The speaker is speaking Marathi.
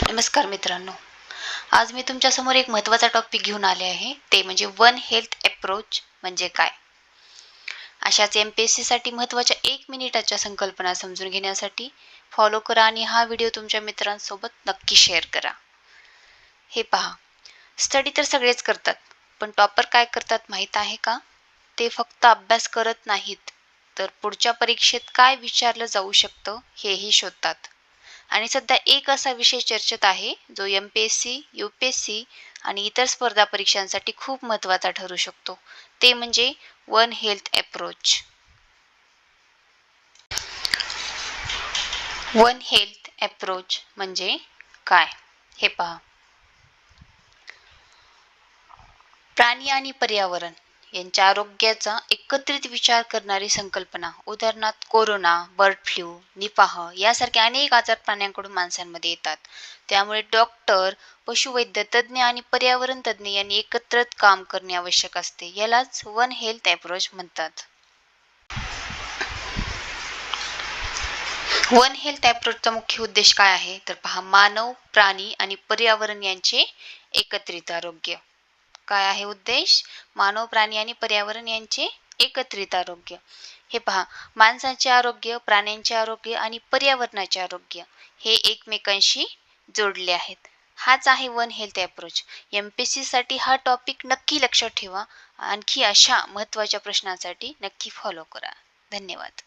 नमस्कार मित्रांनो, आज मी तुमच्यासमोर एक महत्त्वाचा टॉपिक घेऊन आले आहे. ते म्हणजे वन हेल्थ अप्रोच म्हणजे काय. अशाच MPSCसाठी महत्त्वाच्या 1 मिनिटाच्या संकल्पना समजून घेण्यासाठी फॉलो करा आणि हा व्हिडिओ तुमच्या मित्रांसोबत नक्की शेअर करा. हे पहा, स्टडी तर सगळेच करतात, पण टॉपर काय करतात माहीत आहे का? ते फक्त अभ्यास करत नाहीत, तर पुढच्या परीक्षेत काय विचारलं जाऊ शकतं हेही शोधतात. आणि सध्या एक असा विषय चर्चेत आहे जो MPSC, UPSC आणि इतर स्पर्धा परीक्षांसाठी खूप महत्त्वाचा ठरू शकतो. ते म्हणजे one health approach. One health approach म्हणजे काय? हे पहा. प्राणी आणि पर्यावरण यांच्या आरोग्याचा एकत्रित विचार करणारी संकल्पना. उदाहरणार्थ कोरोना, बर्ड फ्लू, निपाह यासारखे अनेक आजार प्राण्यांकडून माणसांमध्ये येतात. त्यामुळे डॉक्टर, पशुवैद्य तज्ज्ञ आणि पर्यावरण तज्ज्ञ यांनी एकत्र काम करणे आवश्यक असते. यालाच वन हेल्थ अप्रोच म्हणतात. वन हेल्थ अप्रोचचा मुख्य उद्देश काय आहे तर पहा, मानव, प्राणी आणि पर्यावरण यांचे एकत्रित आरोग्य. काय आहे उद्देश? मानव, प्राणी आणि पर्यावरण यांचे एकत्रित आरोग्य. हे पहा, माणसाचे आरोग्य, प्राण्यांचे आरोग्य आणि पर्यावरणाचे आरोग्य हे एकमेकांशी जोडले आहेत. हाच आहे वन हेल्थ अप्रोच. MPSC साठी हा टॉपिक नक्की लक्षात ठेवा. आणखी अशा महत्त्वाच्या प्रश्नांसाठी नक्की फॉलो करा. धन्यवाद.